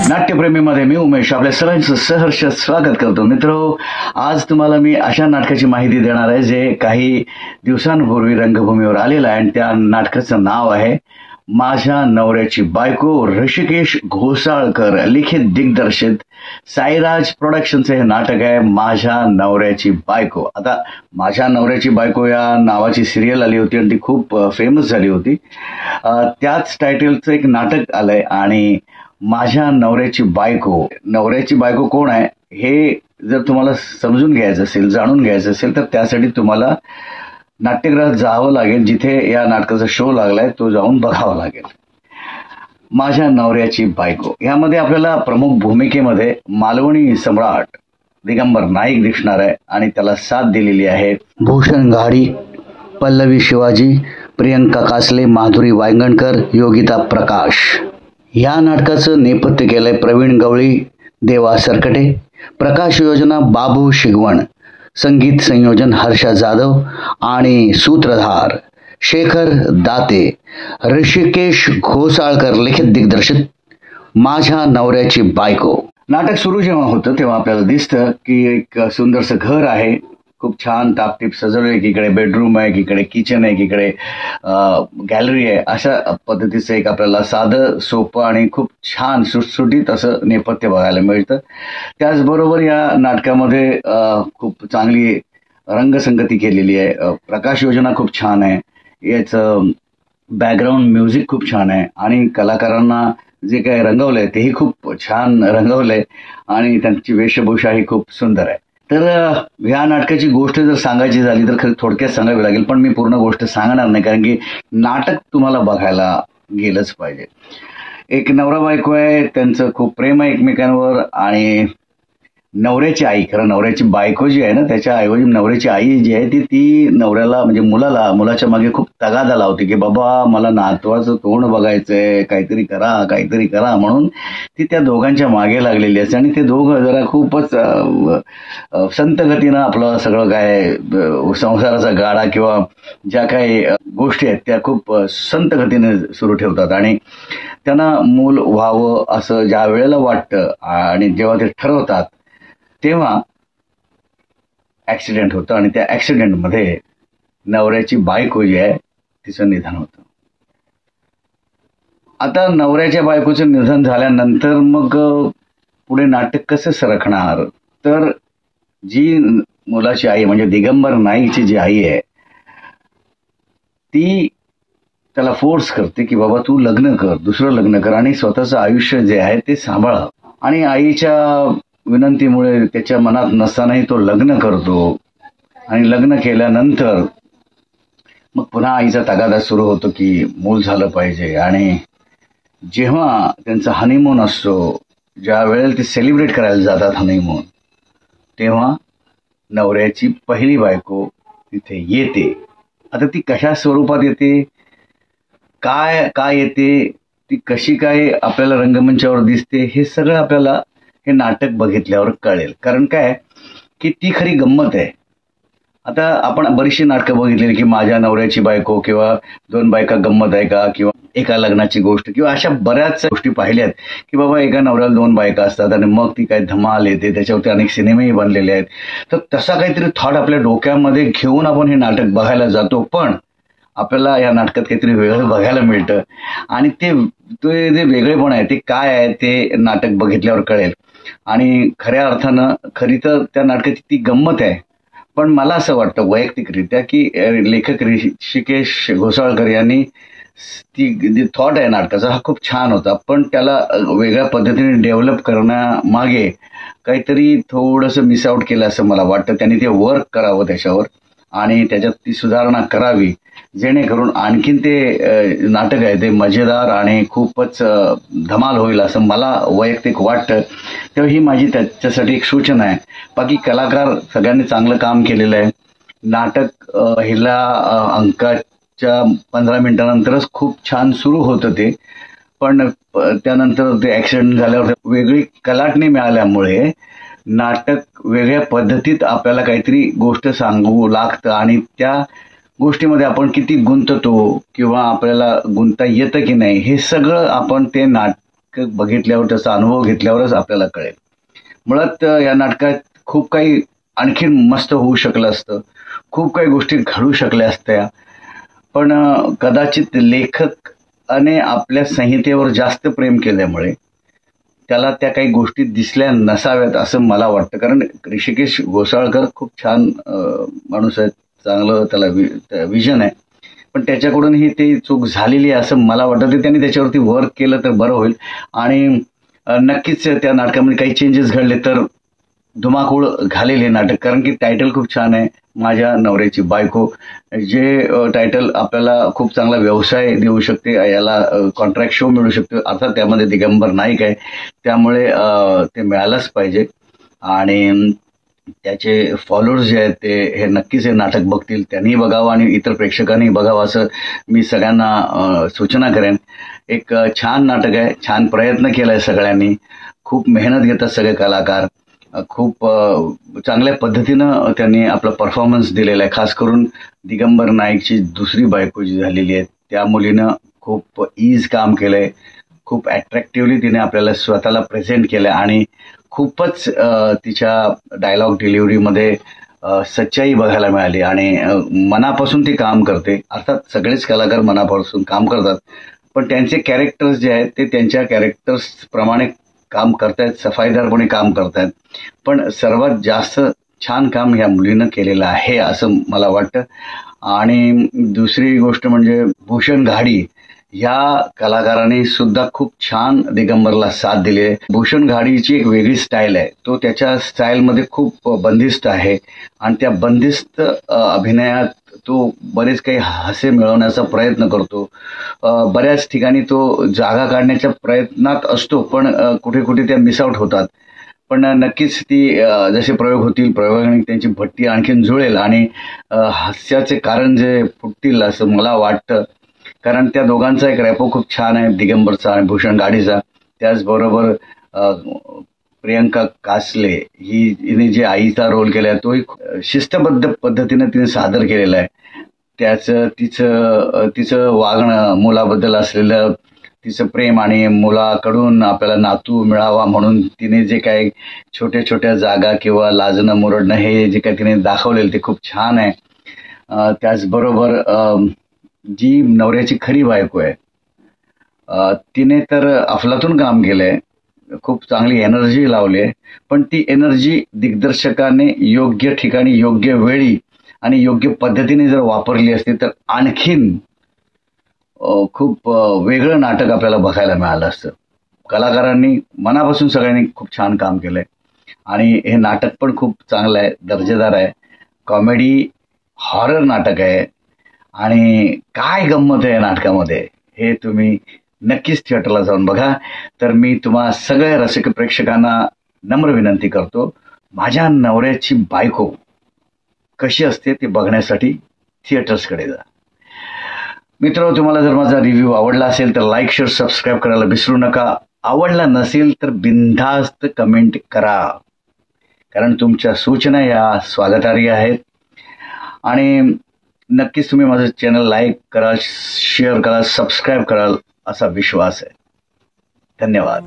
नाट्यप्रेमीमध्ये मी उमेश आपल्या सर्वांचं सहर्ष स्वागत करतो. मित्रो, आज तुम्हाला मी अशा नाटकाची माहिती देणार आहे जे काही दिवसांपूर्वी रंगभूमीवर आलेलं आहे आणि त्या नाटकाचं नाव आहे माझ्या नवऱ्याची बायको. ऋषिकेश घोसाळकर लिखित दिग्दर्शित साईराज प्रोडक्शनचं हे नाटक आहे माझ्या नवऱ्याची बायको. आता माझ्या नवऱ्याची बायको या नावाची सिरियल आली होती आणि ती खूप फेमस झाली होती. त्याच टायटलचं एक नाटक आलंय आणि माझ्या नवऱ्याची बायको कोण आहे हे जर तुम्हाला समजून घ्यायचं असेल, जाणून घ्यायचं असेल तर त्यासाठी तुम्हाला नाट्यगृहात जावं लागेल. जिथे या नाटकाचा शो लागलाय तो जाऊन बघावा लागेल. माझ्या नवऱ्याची बायको यामध्ये आपल्याला प्रमुख भूमिकेमध्ये मालवणी सम्राट दिगंबर नाईक दिसणार आहे आणि त्याला साथ दिलेली आहे भूषण घाडी, पल्लवी शिवाजी, प्रियंका कासले, माधुरी वांगणकर, योगिता प्रकाश. या नाटकाचं नेपथ्य केलंय प्रवीण गवळी, देवा सरकटे, प्रकाश योजना बाबू शिगवण, संगीत संयोजन हर्षा जाधव आणि सूत्रधार शेखर दाते. ऋषिकेश घोसाळकर लिखित दिग्दर्शित माझ्या नवऱ्याची बायको. नाटक सुरू जेव्हा होतं तेव्हा आपल्याला दिसतं की एक सुंदरसं घर आहे, खूप छान टापटीप सजवलं. एकीकडे बेडरूम आहे, एकीकडे किचन आहे, एकीकडे गॅलरी आहे. अशा पद्धतीचं एक आपल्याला साधं सोपं आणि खूप छान सुटसुटीत असं नेपथ्य बघायला मिळतं. त्याचबरोबर या नाटकामध्ये खूप चांगली रंगसंगती केलेली आहे. प्रकाश योजना खूप छान आहे, याचं बॅकग्राऊंड म्युझिक खूप छान आहे आणि कलाकारांना जे काही रंगवलंय तेही खूप छान रंगवलंय आणि त्यांची वेशभूषाही खूप सुंदर आहे. तर ह्या नाटकाची गोष्ट जर सांगायची झाली तर थोडक्यात सांगावी लागेल, पण मी पूर्ण गोष्ट सांगणार नाही कारण की नाटक तुम्हाला बघायला गेलंच पाहिजे. एक नवरा बायको आहे, त्यांचं खूप प्रेम आहे एकमेकांवर आणि नवऱ्याची आई, खरं नवऱ्याची बायको जी आहे ना त्याच्या ऐवजी नवऱ्याची आई जी आहे ती नवऱ्याला म्हणजे मुलाच्या मागे खूप तगादा लावते की बाबा मला नातवाचं तोंड बघायचंय, काहीतरी करा म्हणून ती त्या दोघांच्या मागे लागलेली असते आणि ते दोघं जरा खूपच संत गतीनं आपलं सगळं काय संसाराचा गाडा किंवा ज्या काही गोष्टी आहेत त्या खूप संत गतीने सुरू ठेवतात आणि त्यांना मूल व्हावं असं ज्या वेळेला वाटतं आणि जेव्हा ते ठरवतात तेव्हा ऍक्सिडेंट होतं आणि त्या ऍक्सिडेंटमध्ये नवऱ्याची बायको जी आहे तिचं निधन होतं. आता नवऱ्याच्या बायकोचं निधन झाल्यानंतर मग पुढे नाटक कसं सरकणार, तर जी मुलाची आई म्हणजे दिगंबर नाईकची जी आई आहे ती त्याला फोर्स करते की बाबा तू लग्न कर, दुसरं लग्न कर आणि स्वतःचं आयुष्य जे आहे ते सांभाळ. आणि आईच्या विनंतीमुळे त्याच्या मनात नसतानाही तो लग्न करतो आणि लग्न केल्यानंतर मग पुन्हा आईचा तगादा सुरू होतो की मूल झालं पाहिजे. आणि जेव्हा त्यांचा हनीमून असतो, ज्या वेळेला ते सेलिब्रेट करायला जातात हनीमून, तेव्हा नवऱ्याची पहिली बायको तिथे येते. आता ती कशा स्वरूपात येते, काय येते, ती कशी काय आपल्याला रंगमंचावर दिसते, हे सगळं आपल्याला हे नाटक बघितल्यावर कळेल. कारण काय की ती खरी गंमत आहे. आता आपण बरीचशी नाटकं बघितलेली की माझ्या नवऱ्याची बायको किंवा दोन बायका गंमत आहे का, किंवा एका लग्नाची गोष्ट, किंवा अशा बऱ्याच गोष्टी पाहिल्यात की बाबा एका नवऱ्याला दोन बायका असतात आणि मग ती काय धमाल येते. त्याच्यावरती अनेक सिनेमेही बनलेले आहेत. तर तसा काहीतरी थॉट आपल्या डोक्यामध्ये घेऊन आपण हे नाटक बघायला जातो, पण आपल्याला या नाटकात काहीतरी वेगळं बघायला मिळतं आणि ते जे वेगळेपण आहे ते काय आहे ते नाटक बघितल्यावर कळेल. आणि खऱ्या अर्थानं खरी तर त्या नाटकाची ती गंमत आहे. पण मला असं वाटतं वैयक्तिकरित्या की लेखक ऋषिकेश घोसाळकर यांनी ती थॉट आहे नाटकाचा हा खूप छान होता, पण त्याला वेगळ्या पद्धतीने डेव्हलप करण्यामागे काहीतरी थोडंसं मिस आउट केलं असं मला वाटतं. त्यांनी ते वर्क करावं त्याच्यावर आणि त्याच्यात ती सुधारणा करावी जेणेकरून आणखीन ते नाटक आहे ते मजेदार आणि खूपच धमाल होईल असं मला वैयक्तिक वाटतं. तेव्हा ही माझी त्याच्यासाठी एक सूचना आहे. बाकी कलाकार सगळ्यांनी चांगलं काम केलेलं आहे. नाटक हिला अंकाच्या 15 मिनिटानंतरच खूप छान सुरू होतं ते, पण त्यानंतर ते ऍक्सिडेंट झाल्यावर वेगळी कलाटणी मिळाल्यामुळे नाटक वेगळ्या पद्धतीत आपल्याला काहीतरी गोष्ट सांगू लागतं आणि त्या गोष्टीमध्ये आपण किती गुंततो किंवा आपल्याला गुंतता येतं की नाही हे सगळं आपण ते नाटक बघितल्यावर त्याचा अनुभव घेतल्यावरच आपल्याला कळेल. मुळात या नाटकात खूप काही आणखीन मस्त होऊ शकलं असतं, खूप काही गोष्टी घडू शकल्या असत्या, पण कदाचित लेखकाने आपल्या संहितेवर जास्त प्रेम केल्यामुळे त्याला त्या काही गोष्टी दिसल्या नसाव्यात असं मला वाटतं. कारण ऋषिकेश घोसाळकर खूप छान माणूस आहे, चांगलं त्याला विजन आहे, पण त्याच्याकडून ही चूक झालेली आहे असं मला वाटतं. ते त्यांनी त्याच्यावरती वर्क केलं तर बरं होईल आणि नक्कीच त्या नाटकामध्ये काही चेंजेस घडले तर धुमाकूळ घालेल हे नाटक. कारण की टायटल खूप छान आहे, माझ्या नवऱ्याची बायको, जे टायटल आपल्याला खूप चांगला व्यवसाय देऊ शकते, याला कॉन्ट्रॅक्ट शो मिळू शकतो. अर्थात त्यामध्ये दिगंबर नाईक आहे, त्यामुळे ते मिळालंच पाहिजे. आणि त्याचे फॉलोअर्स जे आहेत ते हे नक्कीच हे नाटक बघतील, त्यांनीही बघावं आणि इतर प्रेक्षकांनी बघावं असं मी सगळ्यांना सूचना करेन. एक छान नाटक आहे, छान प्रयत्न केलाय सगळ्यांनी, खूप मेहनत घेतात सगळे कलाकार, खूप चांगल्या पद्धतीनं त्यांनी आपला परफॉर्मन्स दिलेला आहे. खास करून दिगंबर नाईकची दुसरी बायको जी झालेली आहे त्या मुलीनं खूप काम केलंय, खूप अट्रॅक्टिव्हली तिने आपल्याला स्वतःला प्रेझेंट केलंय आणि खूपच तिच्या डायलॉग डिलिव्हरीमध्ये सच्चाई बघायला मिळाली आणि मनापासून ती काम करते. अर्थात सगळेच कलाकार मनापासून काम करतात, पण त्यांचे कॅरेक्टर्स जे आहेत ते त्यांच्या कॅरेक्टर्स प्रमाणे काम करतायत, सफाईदारपणे काम करतायत. पण सर्वात जास्त छान काम ह्या मुलीनं केलेलं आहे असं मला वाटतं. आणि दुसरी गोष्ट म्हणजे भूषण घाडी ह्या कलाकाराने सुद्धा खूप छान दिगंबरला साथ दिली आहे. भूषण घाडीची एक वेगळी स्टाईल आहे, तो त्याच्या स्टाईलमध्ये खूप बंदिस्त आहे आणि त्या बंदिस्त अभिनयात तो बरेच काही हास्य मिळवण्याचा प्रयत्न करतो. बऱ्याच ठिकाणी तो जागा काढण्याच्या प्रयत्नात असतो, पण कुठे कुठे त्या मिसआउट होतात. पण नक्कीच ती जसे प्रयोग होतील प्रयोगाने त्यांची भट्टी आणखीन जुळेल आणि हास्याचे कारण जे फुटतील असं मला वाटतं. कारण त्या दोघांचा एक रॅपो खूप छान आहे, दिगंबरचा आणि भूषण घाडीचा. त्याचबरोबर प्रियंका कासले हिने जे आईचा रोल केलाय तोही शिस्तबद्ध पद्धतीने तिने सादर केलेला आहे. तिचं वागणं, मुलाबद्दल असलेलं तिचं प्रेम आणि मुलाकडून आपल्याला नातू मिळावा म्हणून तिने जे काही छोट्या छोट्या जागा किंवा लाजणं मुरडणं हे जे काही तिने दाखवलेलं ते खूप छान आहे. त्याचबरोबर जी नवऱ्याची खरी बायको आहे तिने तर अफलातून काम केलंय, खूप चांगली एनर्जी लावली आहे, पण ती एनर्जी दिग्दर्शकाने योग्य ठिकाणी योग्य वेळी आणि योग्य पद्धतीने जर वापरली असती तर आणखीन खूप वेगळं नाटक आपल्याला बघायला मिळालं असतं. कलाकारांनी मनापासून सगळ्यांनी खूप छान काम केलंय आणि हे नाटक पण खूप चांगलं आहे, दर्जेदार आहे, कॉमेडी हॉरर नाटक आहे आणि काय गंमत आहे नाटकामध्ये हे तुम्ही नक्कीच थिएटरला जाऊन बघा. तर मी तुम्हा सगळ्या रसिक प्रेक्षकांना नम्र विनंती करतो, माझ्या नवऱ्याची बायको कशी असते ते बघण्यासाठी थिएटर्सकडे जा. मित्र, तुम्हाला जर माझा रिव्ह्यू आवडला असेल तर लाईक, शेअर, सबस्क्राईब करायला विसरू नका. आवडला नसेल तर बिनधास्त कमेंट करा, कारण तुमच्या सूचना या स्वागतार्ह आहेत. आणि नक्कीच तुम्ही माझं चॅनल लाईक कराल, शेअर कराल, सबस्क्राईब कराल असा विश्वास आहे. धन्यवाद.